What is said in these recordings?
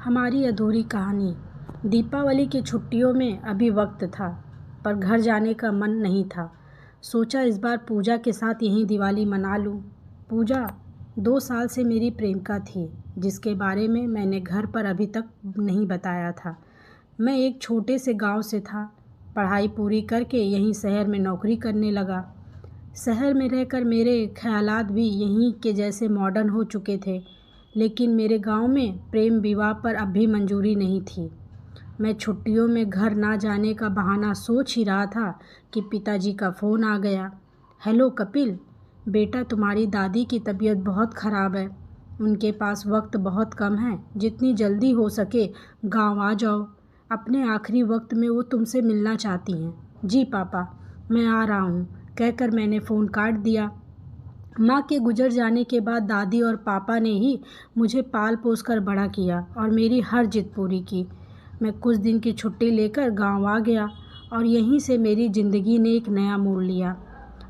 हमारी अधूरी कहानी। दीपावली की छुट्टियों में अभी वक्त था, पर घर जाने का मन नहीं था। सोचा इस बार पूजा के साथ यहीं दिवाली मना लूं। पूजा 2 साल से मेरी प्रेमिका थी, जिसके बारे में मैंने घर पर अभी तक नहीं बताया था। मैं एक छोटे से गांव से था। पढ़ाई पूरी करके यहीं शहर में नौकरी करने लगा। शहर में रहकर मेरे ख्यालात भी यहीं के जैसे मॉडर्न हो चुके थे, लेकिन मेरे गांव में प्रेम विवाह पर अब भी मंजूरी नहीं थी। मैं छुट्टियों में घर ना जाने का बहाना सोच ही रहा था कि पिताजी का फ़ोन आ गया। हेलो कपिल, बेटा तुम्हारी दादी की तबीयत बहुत ख़राब है। उनके पास वक्त बहुत कम है। जितनी जल्दी हो सके गांव आ जाओ। अपने आखिरी वक्त में वो तुमसे मिलना चाहती हैं। जी पापा, मैं आ रहा हूँ, कहकर मैंने फ़ोन काट दिया। माँ के गुजर जाने के बाद दादी और पापा ने ही मुझे पाल पोस कर बड़ा किया और मेरी हर जिद पूरी की। मैं कुछ दिन की छुट्टी लेकर गांव आ गया और यहीं से मेरी ज़िंदगी ने एक नया मोड़ लिया।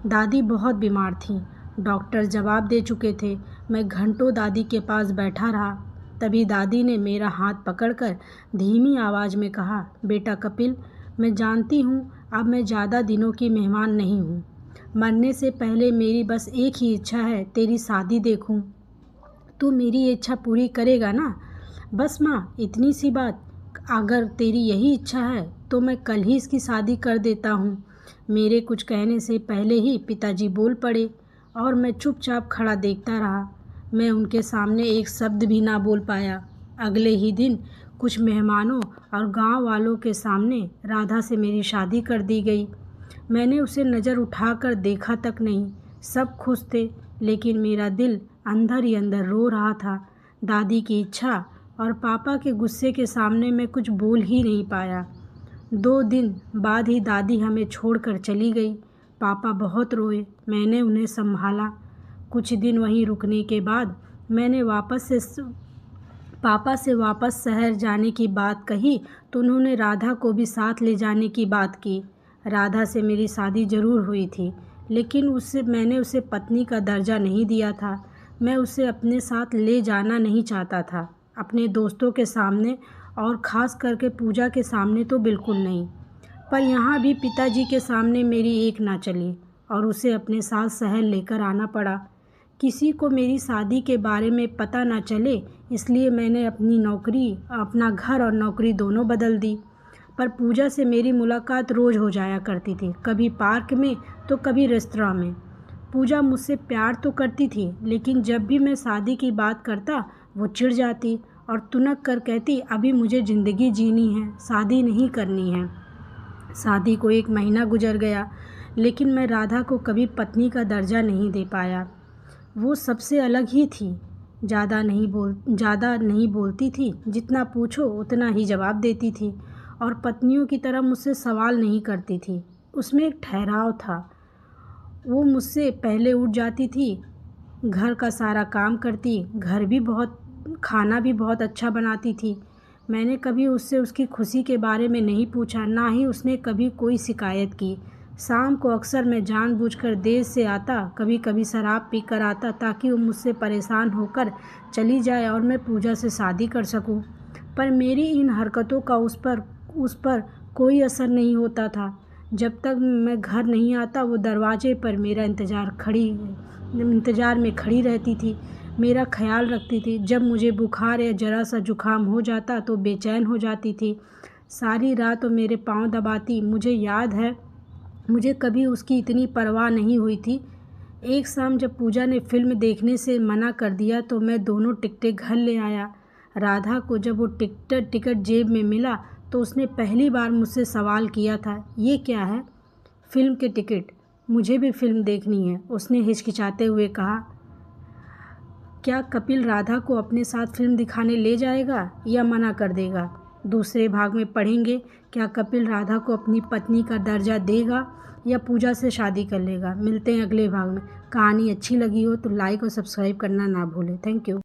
दादी बहुत बीमार थीं। डॉक्टर जवाब दे चुके थे। मैं घंटों दादी के पास बैठा रहा। तभी दादी ने मेरा हाथ पकड़कर धीमी आवाज़ में कहा, बेटा कपिल, मैं जानती हूँ अब मैं ज़्यादा दिनों की मेहमान नहीं हूँ। मरने से पहले मेरी बस एक ही इच्छा है, तेरी शादी देखूं। तू मेरी इच्छा पूरी करेगा ना? बस माँ, इतनी सी बात। अगर तेरी यही इच्छा है तो मैं कल ही इसकी शादी कर देता हूँ। मेरे कुछ कहने से पहले ही पिताजी बोल पड़े और मैं चुपचाप खड़ा देखता रहा। मैं उनके सामने एक शब्द भी ना बोल पाया। अगले ही दिन कुछ मेहमानों और गांव वालों के सामने राधा से मेरी शादी कर दी गई। मैंने उसे नज़र उठाकर देखा तक नहीं। सब खुश थे, लेकिन मेरा दिल अंदर ही अंदर रो रहा था। दादी की इच्छा और पापा के गुस्से के सामने मैं कुछ बोल ही नहीं पाया। 2 दिन बाद ही दादी हमें छोड़कर चली गई। पापा बहुत रोए। मैंने उन्हें संभाला। कुछ दिन वहीं रुकने के बाद मैंने पापा से वापस शहर जाने की बात कही तो उन्होंने राधा को भी साथ ले जाने की बात की। राधा से मेरी शादी ज़रूर हुई थी, लेकिन मैंने उसे पत्नी का दर्जा नहीं दिया था। मैं उसे अपने साथ ले जाना नहीं चाहता था, अपने दोस्तों के सामने और ख़ास करके पूजा के सामने तो बिल्कुल नहीं। पर यहाँ भी पिताजी के सामने मेरी एक ना चली और उसे अपने साथ शहर लेकर आना पड़ा। किसी को मेरी शादी के बारे में पता ना चले, इसलिए मैंने अपना घर और नौकरी दोनों बदल दी। पर पूजा से मेरी मुलाकात रोज़ हो जाया करती थी, कभी पार्क में तो कभी रेस्तरां में। पूजा मुझसे प्यार तो करती थी, लेकिन जब भी मैं शादी की बात करता वो चिढ़ जाती और तुनक कर कहती, अभी मुझे ज़िंदगी जीनी है, शादी नहीं करनी है। शादी को 1 महीना गुजर गया, लेकिन मैं राधा को कभी पत्नी का दर्जा नहीं दे पाया। वो सबसे अलग ही थी। ज़्यादा नहीं बोलती थी, जितना पूछो उतना ही जवाब देती थी और पत्नियों की तरह मुझसे सवाल नहीं करती थी। उसमें एक ठहराव था। वो मुझसे पहले उठ जाती थी, घर का सारा काम करती, खाना भी बहुत अच्छा बनाती थी। मैंने कभी उससे उसकी खुशी के बारे में नहीं पूछा, ना ही उसने कभी कोई शिकायत की। शाम को अक्सर मैं जानबूझकर देर से आता, कभी कभी शराब पीकर आता, ताकि वो मुझसे परेशान होकर चली जाए और मैं पूजा से शादी कर सकूं। पर मेरी इन हरकतों का उस पर कोई असर नहीं होता था। जब तक मैं घर नहीं आता वो दरवाजे पर मेरा इंतज़ार में खड़ी रहती थी, मेरा ख्याल रखती थी। जब मुझे बुखार या ज़रा सा जुकाम हो जाता तो बेचैन हो जाती थी। सारी रात वो मेरे पाँव दबाती। मुझे याद है, मुझे कभी उसकी इतनी परवाह नहीं हुई थी। एक शाम जब पूजा ने फिल्म देखने से मना कर दिया तो मैं दोनों टिकटें घर ले आया। राधा को जब वो टिकट जेब में मिला तो उसने पहली बार मुझसे सवाल किया था, ये क्या है? फिल्म के टिकट। मुझे भी फिल्म देखनी है, उसने हिचकिचाते हुए कहा। क्या कपिल राधा को अपने साथ फिल्म दिखाने ले जाएगा या मना कर देगा? दूसरे भाग में पढ़ेंगे, क्या कपिल राधा को अपनी पत्नी का दर्जा देगा या पूजा से शादी कर लेगा। मिलते हैं अगले भाग में। कहानी अच्छी लगी हो तो लाइक और सब्सक्राइब करना ना भूलें। Thank you.